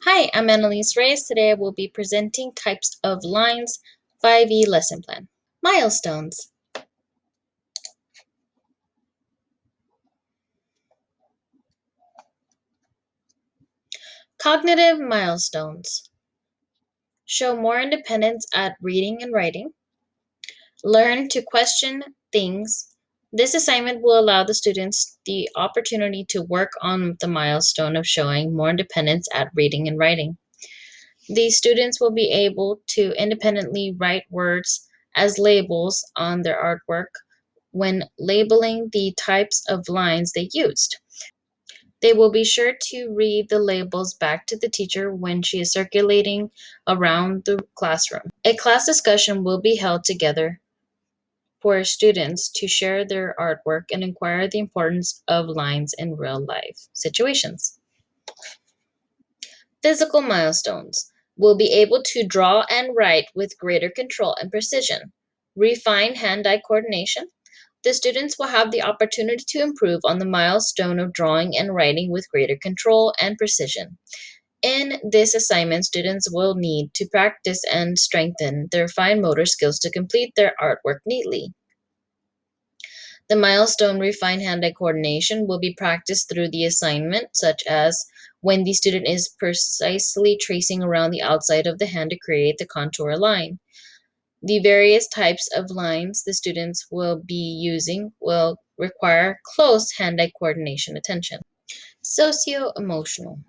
Hi, I'm Annalise Reyes. Today I will be presenting types of lines 5E lesson plan. Milestones. Cognitive milestones. Show more independence at reading and writing. Learn to question things. This assignment will allow the students the opportunity to work on the milestone of showing more independence at reading and writing. These students will be able to independently write words as labels on their artwork when labeling the types of lines they used. They will be sure to read the labels back to the teacher when she is circulating around the classroom. A class discussion will be held together for students to share their artwork and inquire the importance of lines in real life situations. Physical milestones will be able to draw and write with greater control and precision. Refine hand-eye coordination. The students will have the opportunity to improve on the milestone of drawing and writing with greater control and precision. In this assignment, students will need to practice and strengthen their fine motor skills to complete their artwork neatly. The milestone refined hand-eye coordination will be practiced through the assignment, such as when the student is precisely tracing around the outside of the hand to create the contour line. The various types of lines the students will be using will require close hand-eye coordination attention. Socio-emotional.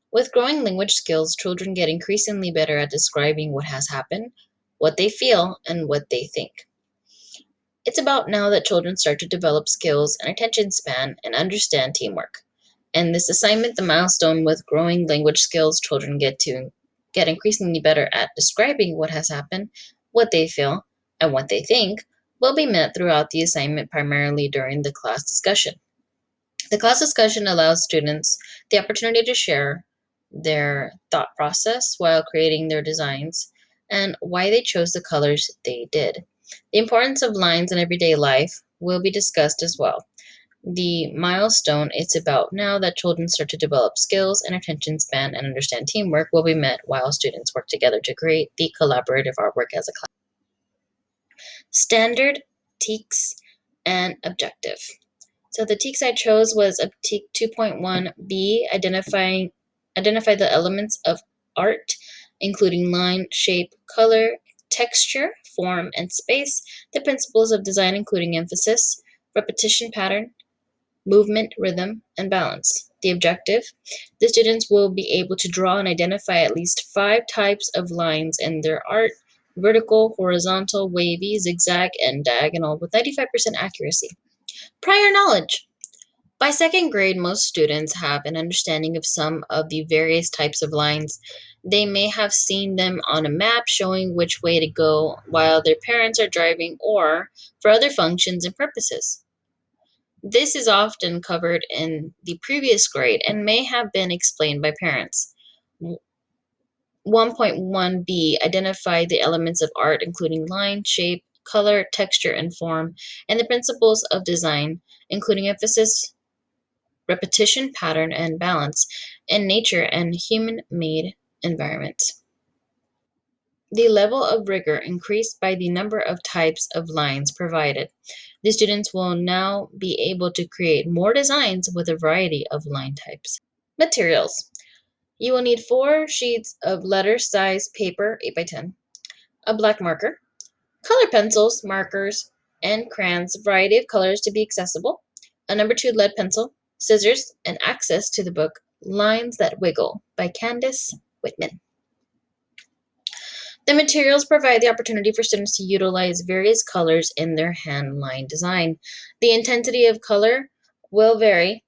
With growing language skills, children get increasingly better at describing what has happened, what they feel, and what they think. It's about now that children start to develop skills and attention span and understand teamwork. In this assignment, the milestone with growing language skills, children get increasingly better at describing what has happened, what they feel, and what they think, will be met throughout the assignment primarily during the class discussion. The class discussion allows students the opportunity to share their thought process while creating their designs and why they chose the colors they did. The importance of lines in everyday life will be discussed as well. The milestone it's about now that children start to develop skills and attention span and understand teamwork will be met while students work together to create the collaborative artwork as a class. Standard, TEKS, and objective. So the TEKS I chose was a TEK 2.1b, identify the elements of art, including line, shape, color, texture, form, and space, the principles of design, including emphasis, repetition pattern, movement, rhythm, and balance. The objective, the students will be able to draw and identify at least 5 types of lines in their art: vertical, horizontal, wavy, zigzag, and diagonal with 95% accuracy. Prior knowledge. By second grade, most students have an understanding of some of the various types of lines. They may have seen them on a map showing which way to go while their parents are driving or for other functions and purposes. This is often covered in the previous grade and may have been explained by parents. 1.1b identify the elements of art, including line, shape, color, texture, and form, and the principles of design, including emphasis, repetition, pattern, and balance in nature and human-made environments. The level of rigor increased by the number of types of lines provided. The students will now be able to create more designs with a variety of line types. Materials. You will need 4 sheets of letter-size paper, 8 by 10, a black marker, color pencils, markers, and crayons, a variety of colors to be accessible, a number 2 lead pencil, scissors, and access to the book Lines That Wiggle by Candace Whitman. The materials provide the opportunity for students to utilize various colors in their hand line design. The intensity of color will vary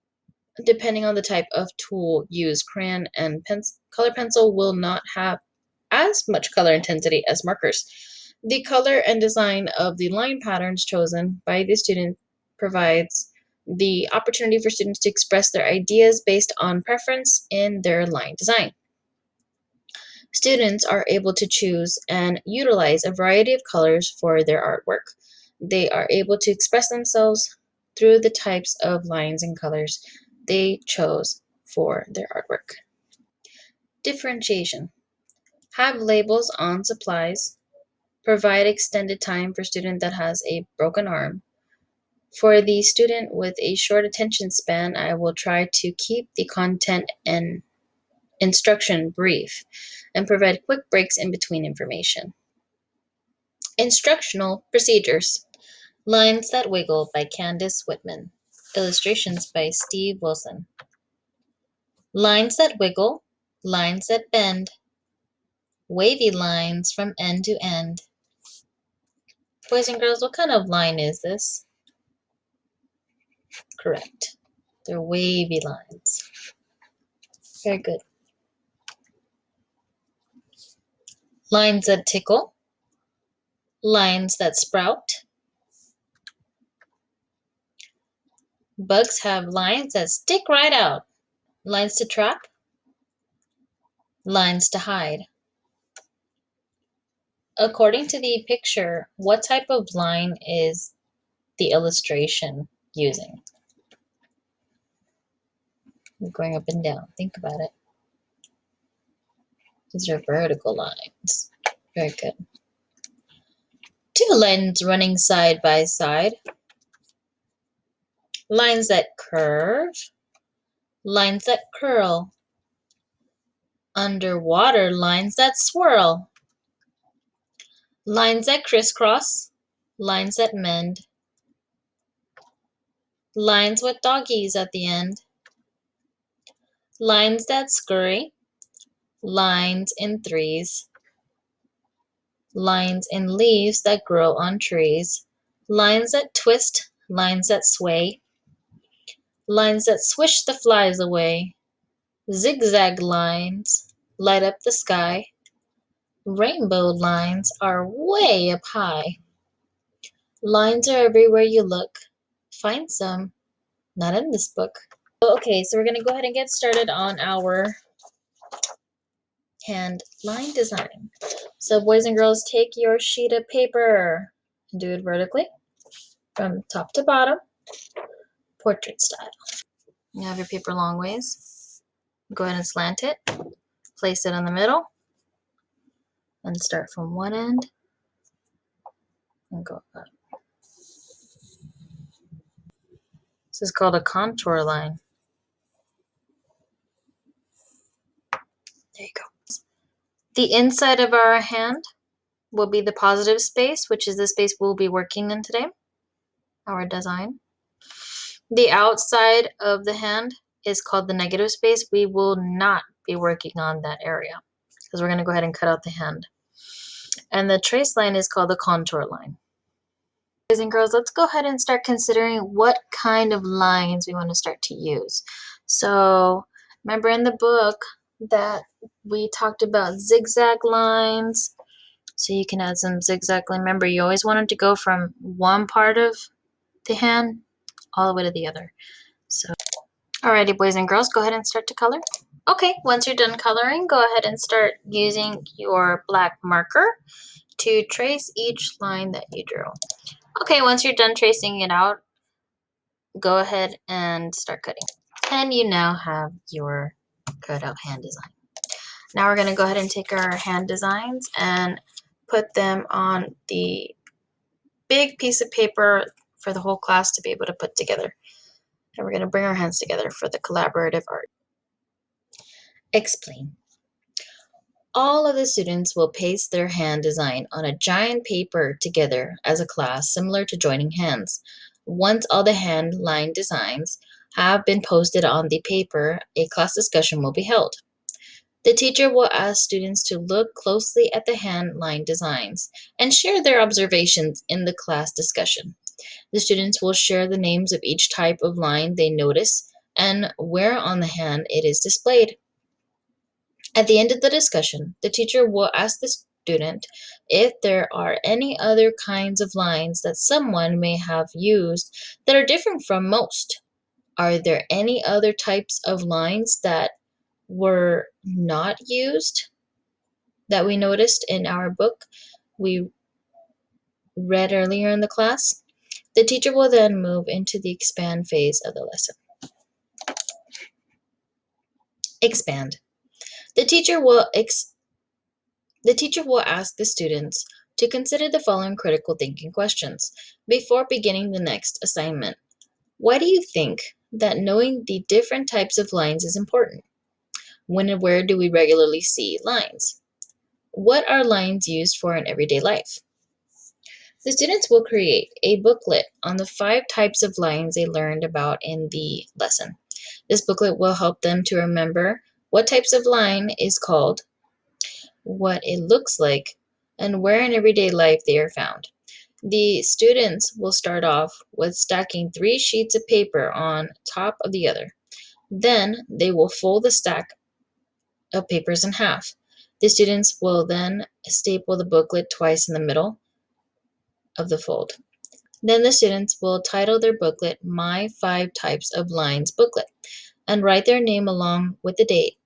depending on the type of tool used. Crayon and color pencil will not have as much color intensity as markers. The color and design of the line patterns chosen by the student provides the opportunity for students to express their ideas based on preference in their line design. Students are able to choose and utilize a variety of colors for their artwork. They are able to express themselves through the types of lines and colors they chose for their artwork. Differentiation. Have labels on supplies. Provide extended time for student that has a broken arm. For the student with a short attention span, I will try to keep the content and instruction brief and provide quick breaks in between information. Instructional procedures. Lines That Wiggle by Candace Whitman. Illustrations by Steve Wilson. Lines that wiggle, lines that bend, wavy lines from end to end. Boys and girls, what kind of line is this? Correct. They're wavy lines. Very good. Lines that tickle, lines that sprout. Bugs have lines that stick right out. Lines to trap, lines to hide. According to the picture, what type of line is the illustration using? Going up and down. Think about it. These are vertical lines. Very good. Two lines running side by side. Lines that curve. Lines that curl. Underwater lines that swirl. Lines that crisscross. Lines that mend. Lines with doggies at the end. Lines that scurry. Lines in threes. Lines in leaves that grow on trees. Lines that twist. Lines that sway. Lines that swish the flies away. Zigzag lines light up the sky. Rainbow lines are way up high. Lines are everywhere you look. Find some, not in this book. Okay, so we're going to go ahead and get started on our hand line design. So boys and girls, take your sheet of paper and do it vertically from top to bottom, portrait style. You have your paper long ways. Go ahead and slant it. Place it in the middle and start from one end and go up. This is called a contour line. There you go. The inside of our hand will be the positive space, which is the space we'll be working in today, our design. The outside of the hand is called the negative space. We will not be working on that area because we're going to go ahead and cut out the hand. And the trace line is called the contour line. Boys and girls, let's go ahead and start considering what kind of lines we want to start to use. So remember in the book that we talked about zigzag lines. So you can add some zigzag line. Remember, you always wanted to go from one part of the hand all the way to the other. So, alrighty, boys and girls, go ahead and start to color. Okay, once you're done coloring, go ahead and start using your black marker to trace each line that you drew. Okay, once you're done tracing it out, go ahead and start cutting. And you now have your cut out hand design. Now we're going to go ahead and take our hand designs and put them on the big piece of paper for the whole class to be able to put together. And we're going to bring our hands together for the collaborative art. Explain. All of the students will paste their hand design on a giant paper together as a class, similar to joining hands. Once all the hand line designs have been posted on the paper, a class discussion will be held. The teacher will ask students to look closely at the hand line designs and share their observations in the class discussion. The students will share the names of each type of line they notice and where on the hand it is displayed. At the end of the discussion, the teacher will ask the student if there are any other kinds of lines that someone may have used that are different from most. Are there any other types of lines that were not used that we noticed in our book we read earlier in the class? The teacher will then move into the expand phase of the lesson. Expand. The teacher will the teacher will ask the students to consider the following critical thinking questions before beginning the next assignment. Why do you think that knowing the different types of lines is important? When and where do we regularly see lines? What are lines used for in everyday life? The students will create a booklet on the 5 types of lines they learned about in the lesson. This booklet will help them to remember what types of line is called, what it looks like, and where in everyday life they are found. The students will start off with stacking 3 sheets of paper on top of the other. Then they will fold the stack of papers in half. The students will then staple the booklet twice in the middle of the fold. Then the students will title their booklet My 5 Types of Lines Booklet and write their name along with the date.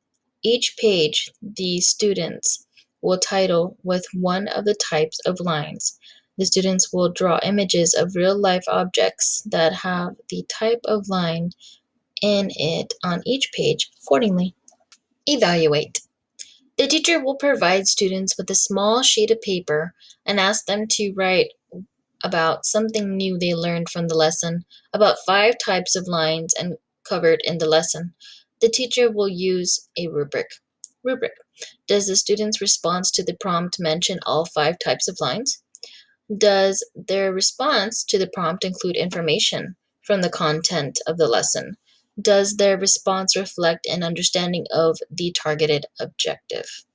Each page the students will title with one of the types of lines. The students will draw images of real life objects that have the type of line in it on each page accordingly. Evaluate. The teacher will provide students with a small sheet of paper and ask them to write about something new they learned from the lesson, about 5 types of lines and covered in the lesson. The teacher will use a rubric. Rubric. Does the student's response to the prompt mention all 5 types of lines? Does their response to the prompt include information from the content of the lesson? Does their response reflect an understanding of the targeted objective?